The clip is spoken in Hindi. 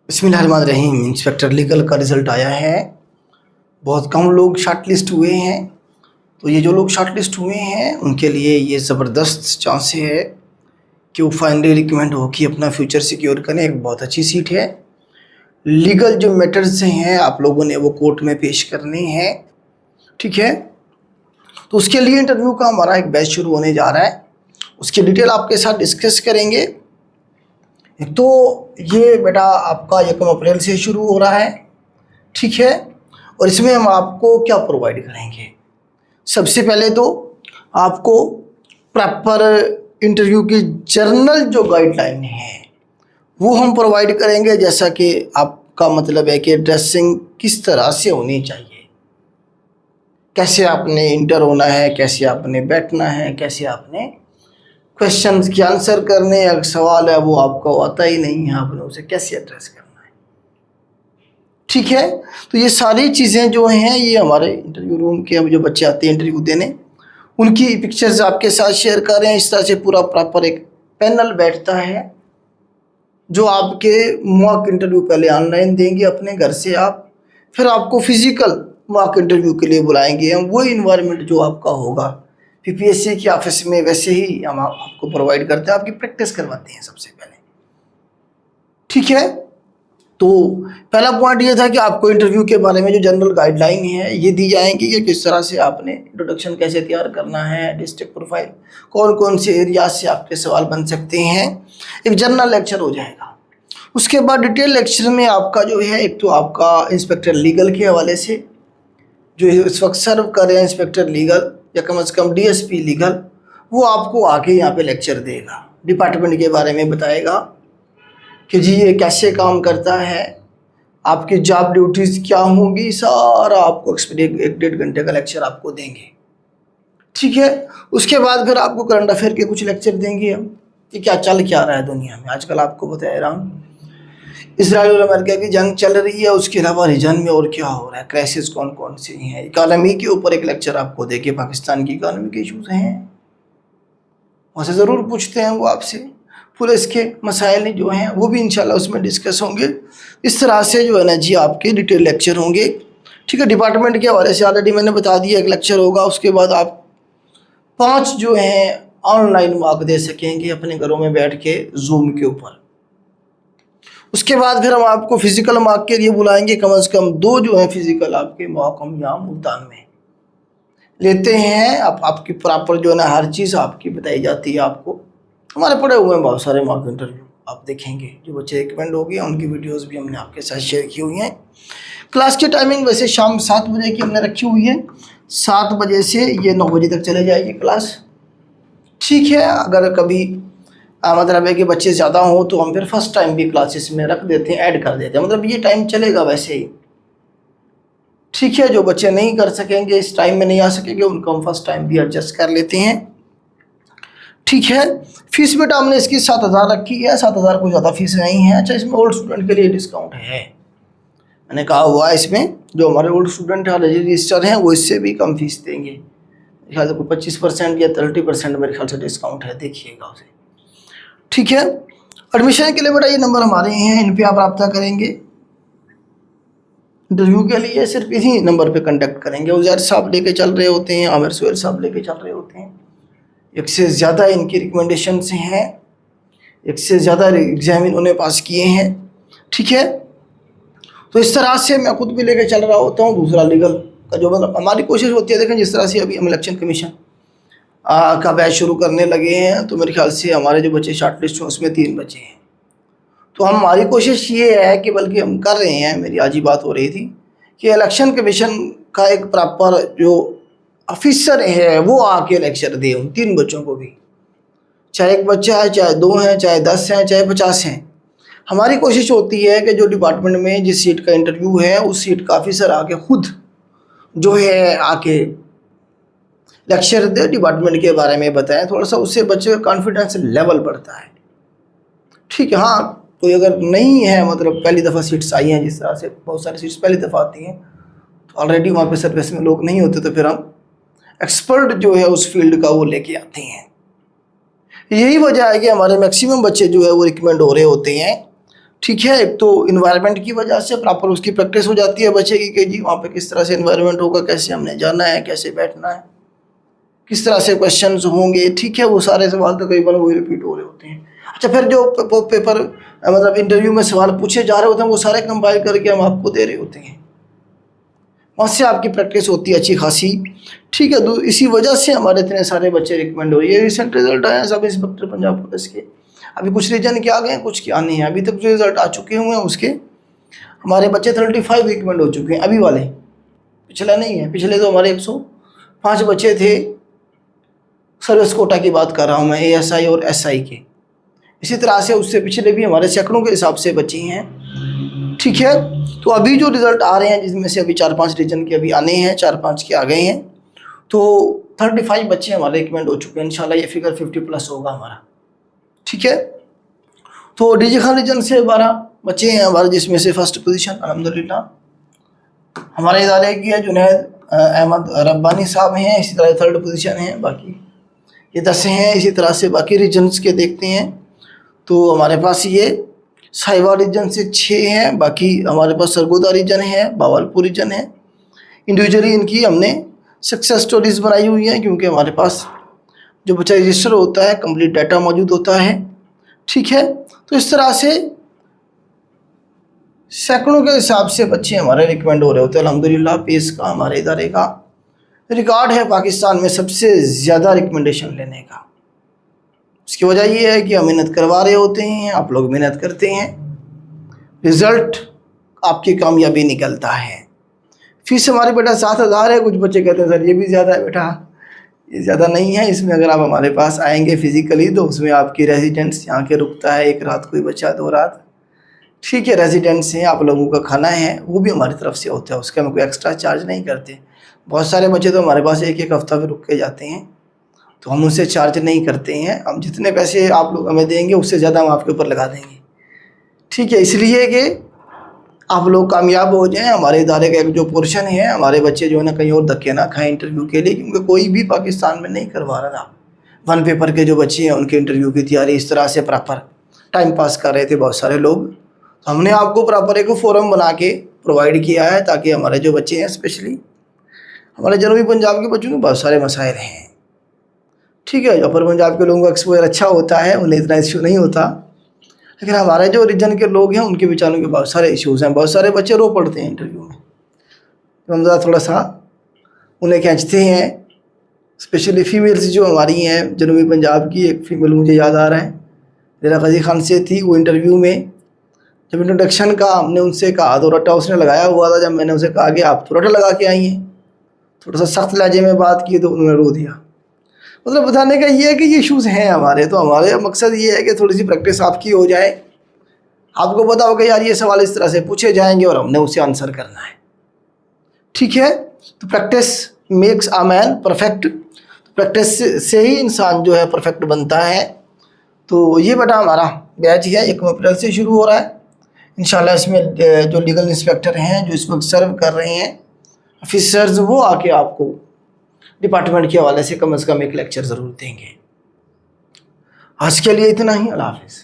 बिस्मिल्लाहिर्रहमानिर्रहीम। इंस्पेक्टर लीगल का रिज़ल्ट आया है। बहुत कम लोग शॉर्ट लिस्ट हुए हैं, तो ये जो लोग शॉर्ट लिस्ट हुए हैं उनके लिए ये ज़बरदस्त चांस है कि वो फाइनली रिकमेंड हो कि अपना फ्यूचर सिक्योर करें। एक बहुत अच्छी सीट है। लीगल जो मैटर्स हैं आप लोगों ने वो कोर्ट में पेश करने हैं, ठीक है। तो उसके लिए इंटरव्यू का हमारा एक बैच शुरू होने जा रहा है, उसकी डिटेल आपके साथ डिस्कस करेंगे। एक तो ये बेटा आपका 1 अप्रैल से शुरू हो रहा है, ठीक है। और इसमें हम आपको क्या प्रोवाइड करेंगे, सबसे पहले तो आपको प्रॉपर इंटरव्यू की जर्नल जो गाइडलाइन है वो हम प्रोवाइड करेंगे। जैसा कि आपका मतलब है कि ड्रेसिंग किस तरह से होनी चाहिए, कैसे आपने इंटर होना है, कैसे आपने बैठना है, कैसे आपने क्वेश्चंस के आंसर करने। अगर सवाल है वो आपको आता ही नहीं है, आपने उसे कैसे एड्रेस करना है, ठीक है। तो ये सारी चीज़ें जो हैं ये हमारे इंटरव्यू रूम के जो बच्चे आते हैं इंटरव्यू देने, उनकी पिक्चर्स आपके साथ शेयर कर रहे हैं। इस तरह से पूरा प्रॉपर एक पैनल बैठता है जो आपके मॉक इंटरव्यू पहले ऑनलाइन देंगे अपने घर से आप, फिर आपको फिजिकल मॉक इंटरव्यू के लिए बुलाएंगे हम। वही इन्वायरमेंट जो आपका होगा पीपीएससी के ऑफिस में वैसे ही हम आपको प्रोवाइड करते हैं, आपकी प्रैक्टिस करवाते हैं सबसे पहले, ठीक है। तो पहला पॉइंट ये था कि आपको इंटरव्यू के बारे में जो जनरल गाइडलाइन है ये दी जाएंगी कि किस तरह से आपने इंट्रोडक्शन कैसे तैयार करना है, डिस्ट्रिक्ट प्रोफाइल, कौन कौन से एरिया से आपके सवाल बन सकते हैं। एक जनरल लेक्चर हो जाएगा। उसके बाद डिटेल लेक्चर में आपका जो है, एक तो आपका इंस्पेक्टर लीगल के हवाले से जो इस वक्त सर्व कर रहे हैं इंस्पेक्टर लीगल या कम से कम डीएसपी लीगल, वो आपको आके यहाँ पे लेक्चर देगा, डिपार्टमेंट के बारे में बताएगा कि जी ये कैसे काम करता है, आपकी जॉब ड्यूटीज़ क्या होंगी, सारा आपको एक्सपीरियंस 1-1.5 घंटे का लेक्चर आपको देंगे, ठीक है। उसके बाद फिर आपको करंट अफेयर के कुछ लेक्चर देंगे हम कि क्या चल क्या रहा है दुनिया में। आजकल आपको बता रहा हूँ इजराइल और अमेरिका की जंग चल रही है, उसके अलावा रीजन में और क्या हो रहा है, क्राइसिस कौन कौन से हैं, इकानमी के ऊपर एक लेक्चर आपको देके पाकिस्तान की इकानमी के इशूज़ हैं वहाँ से ज़रूर पूछते हैं वो आपसे। पुलिस के मसाइल जो हैं वो भी इंशाल्लाह उसमें डिस्कस होंगे। इस तरह से जो है ना जी आपके डिटेल लेक्चर होंगे, ठीक है। डिपार्टमेंट के हवाले से ऑलरेडी मैंने बता दिया, एक लेक्चर होगा। उसके बाद आप 5 जो हैं ऑनलाइन मार्क दे सकेंगे अपने घरों में बैठ के जूम के ऊपर। उसके बाद फिर हम आपको फिजिकल मार्क के लिए बुलाएंगे, कम से कम 2 जो हैं फिजिकल आपके मार्क हम यहाँ मुल्तान में लेते हैं। आपकी प्रॉपर जो है ना हर चीज़ आपकी बताई जाती है आपको। हमारे पड़े हुए हैं बहुत सारे मॉक इंटरव्यू, आप देखेंगे जो बच्चे रिकमेंड हो गए उनकी वीडियोस भी हमने आपके साथ शेयर की हुई हैं। क्लास की टाइमिंग वैसे शाम 7 बजे की हमने रखी हुई है, 7 बजे से ये 9 बजे तक चले जाएगी क्लास, ठीक है। अगर कभी मतलब है कि बच्चे ज़्यादा हों तो हम फिर फर्स्ट टाइम भी क्लासेस में रख देते हैं, ऐड कर देते हैं, मतलब ये टाइम चलेगा वैसे ही, ठीक है। जो बच्चे नहीं कर सकेंगे, इस टाइम में नहीं आ सकेंगे, उनको हम फर्स्ट टाइम भी एडजस्ट कर लेते हैं, ठीक है। फीस बेटा हमने इसकी 7,000 रखी है, 7,000 कोई ज़्यादा फीस नहीं है। अच्छा, इसमें ओल्ड स्टूडेंट के लिए डिस्काउंट है, मैंने कहा हुआ है इसमें जो हमारे ओल्ड स्टूडेंट रजिस्टर हैं वो इससे भी कम फीस देंगे। मेरे ख्याल से कोई 25% या 30% मेरे ख्याल से डिस्काउंट है, देखिएगा उसे, ठीक है। एडमिशन के लिए बेटा ये नंबर हमारे हैं, इन पर आप रब्ता करेंगे। इंटरव्यू के लिए सिर्फ इसी नंबर पे कांटेक्ट करेंगे। उजैर साहब लेके चल रहे होते हैं, आमिर सुहेल साहब लेके चल रहे होते हैं, एक से ज़्यादा इनकी रिकमेंडेशन से हैं, एक से ज़्यादा एग्ज़ाम इन्होंने पास किए हैं, ठीक है। तो इस तरह से मैं खुद भी लेके चल रहा होता हूँ। दूसरा लीगल का जो मतलब हमारी कोशिश होती है, देखें जिस तरह से अभी हम इलेक्शन कमीशन का बैच शुरू करने लगे हैं, तो मेरे ख्याल से हमारे जो बच्चे शॉर्ट लिस्ट हैं उसमें 3 बच्चे हैं। तो हमारी कोशिश ये है कि बल्कि हम कर रहे हैं, मेरी आज ही बात हो रही थी कि इलेक्शन कमीशन का एक प्रॉपर जो ऑफिसर है वो आके लेक्चर दे उन 3 बच्चों को भी, चाहे 1 बच्चा है, चाहे 2 हैं, चाहे 10 हैं, चाहे 50 हैं। हमारी कोशिश होती है कि जो डिपार्टमेंट में जिस सीट का इंटरव्यू है उस सीट का ऑफिसर आके खुद जो है आके लेक्चर दे, डिपार्टमेंट के बारे में बताएं, थोड़ा सा उससे बच्चे का कॉन्फिडेंस लेवल बढ़ता है, ठीक है। हाँ, कोई अगर नहीं है मतलब पहली दफ़ा सीट्स आई हैं, जिस तरह से बहुत सारी सीट्स पहली दफ़ा आती हैं तो ऑलरेडी वहाँ पे सर्विस में लोग नहीं होते, तो फिर हम एक्सपर्ट जो है उस फील्ड का वो लेके आते हैं। यही वजह है कि हमारे मैक्सिमम बच्चे जो है वो रिकमेंड हो रहे होते हैं ठीक है। एक तो इन्वायरमेंट की वजह से प्रॉपर उसकी प्रैक्टिस हो जाती है बच्चे की कि जी वहाँ पे किस तरह से इन्वायरमेंट होगा, कैसे हमने जाना है, कैसे बैठना है, किस तरह से क्वेश्चंस होंगे। ठीक है, वो सारे सवाल तकरीबन वही रिपीट हो रहे होते हैं। अच्छा, फिर जो पेपर मतलब इंटरव्यू में सवाल पूछे जा रहे होते हैं वो सारे कंपाइल करके हम आपको दे रहे होते हैं, वहाँ से आपकी प्रैक्टिस होती है अच्छी खासी। ठीक है, तो इसी वजह से हमारे इतने सारे बच्चे रिकमेंड हो रही है। रिसेंट रिजल्ट आए हैं सब इंस्पेक्टर पंजाब पुलिस के, अभी कुछ रीजन के आ गए हैं, कुछ के आने हैं। अभी तक जो रिजल्ट आ चुके हुए हैं उसके हमारे बच्चे 35 रिकमेंड हो चुके हैं अभी वाले, पिछला नहीं है। पिछले तो हमारे 105 बच्चे थे, सर्विस कोटा की बात कर रहा हूँ मैं, ASI और SI के। इसी तरह से उससे पिछले भी हमारे सैकड़ों के हिसाब से बच्चे हैं। ठीक है, तो अभी जो रिज़ल्ट आ रहे हैं जिसमें से अभी 4-5 रीजन के अभी आने हैं, 4-5 के आ गए हैं, तो 35 बच्चे हमारे रिकमेंड हो चुके हैं। इंशाल्लाह ये फिगर 50+ होगा हमारा। ठीक है, तो डीजे खान रीजन से 12 बच्चे हैं हमारे, जिसमें से फर्स्ट पोजीशन अल्हम्दुलिल्लाह हमारे इदारे की है, जुनैद अहमद रब्बानी साहब हैं। इसी तरह 3rd पोजीशन है, बाकी ये 10 हैं। इसी तरह से बाकी रीजन्स के देखते हैं तो हमारे पास ये साहिवाल रीजन से 6 हैं, बाकी हमारे पास सरगोदा रीजन है, बावलपुर रीजन है। इंडिविजुअली इनकी हमने सक्सेस स्टोरीज बनाई हुई हैं, क्योंकि हमारे पास जो बच्चा रजिस्टर होता है कंप्लीट डाटा मौजूद होता है। ठीक है, तो इस तरह से सैकड़ों के हिसाब से बच्चे हमारे रिकमेंड हो रहे होते हैं। अल्हम्दुलिल्लाह पेस का हमारे इदारे का रिकॉर्ड है पाकिस्तान में सबसे ज़्यादा रिकमेंडेशन लेने का। इसकी वजह ये है कि हम मेहनत करवा रहे होते हैं, आप लोग मेहनत करते हैं, रिज़ल्ट आपकी कामयाबी निकलता है। फीस हमारी बेटा 7,000 है। कुछ बच्चे कहते हैं सर ये भी ज़्यादा है। बेटा ये ज़्यादा नहीं है, इसमें अगर आप हमारे पास आएंगे फिज़िकली तो उसमें आपकी रेजिडेंस यहाँ के रुकता है, 1 रात कोई बच्चा 2 रात। ठीक है, रेजिडेंस हैं, आप लोगों का खाना है वो भी हमारी तरफ से होता है, उसका हम कोई एक्स्ट्रा चार्ज नहीं करते। बहुत सारे बच्चे तो हमारे पास 1-1 हफ्ता भी रुक के जाते हैं, तो हम उनसे चार्ज नहीं करते हैं। हम जितने पैसे आप लोग हमें देंगे उससे ज़्यादा हम आपके ऊपर लगा देंगे। ठीक है, इसलिए कि आप लोग कामयाब हो जाएं। हमारे इदारे का एक जो पोर्शन है, हमारे बच्चे जो है ना कहीं और धक्के ना खाएं इंटरव्यू के लिए, क्योंकि कोई भी पाकिस्तान में नहीं करवा रहा था। 1 पेपर के जो बच्चे हैं उनके इंटरव्यू की तैयारी इस तरह से प्रॉपर टाइम पास कर रहे थे बहुत सारे लोग। तो हमने आपको प्रॉपर एक फोरम बना के प्रोवाइड किया है, ताकि हमारे जो बच्चे हैं, स्पेशली हमारे जनूबी पंजाब के बच्चों के बहुत सारे मसाइल हैं। ठीक है, अपर पंजाब के लोगों का एक्सपोजर अच्छा होता है, उन्हें इतना इशू नहीं होता, लेकिन हमारे जो रीजन के लोग हैं उनके बेचारों के बहुत सारे इश्यूज़ हैं। बहुत सारे बच्चे रो पड़ते हैं इंटरव्यू में, तो हम ज़रा थोड़ा सा उन्हें खींचते हैं। स्पेशली फ़ीमेल्स जो हमारी हैं जनूबी पंजाब की, एक फ़ीमेल मुझे याद आ रहा है ज़रा गजी खान से थी। वो इंटरव्यू में जब इंट्रोडक्शन का हमने उनसे कहा तो रट्टा उसने लगाया हुआ था। जब मैंने उनसे कहा कि आप तो रट्टा लगा के आई हैं, थोड़ा सा सख्त लहजे में बात की तो उन्होंने रो दिया। मतलब बताने का ये है कि ये इश्यूज़ हैं हमारे, तो हमारे मकसद ये है कि थोड़ी सी प्रैक्टिस आपकी हो जाए, आपको पता होगा यार ये सवाल इस तरह से पूछे जाएंगे और हमने उसे आंसर करना है। ठीक है, तो practice makes a man perfect. Practice से ही इंसान जो है परफेक्ट बनता है। तो ये बेटा हमारा बैच है, 1 अप्रैल से शुरू हो रहा है इंशाल्लाह। इसमें जो लीगल इंस्पेक्टर हैं जो इस वक्त सर्व कर रहे हैं ऑफिसर्स, वो आके आपको डिपार्टमेंट के हवाले से कम 1 लेक्चर ज़रूर देंगे। आज के लिए इतना ही, अल्लाह हाफ़िज़।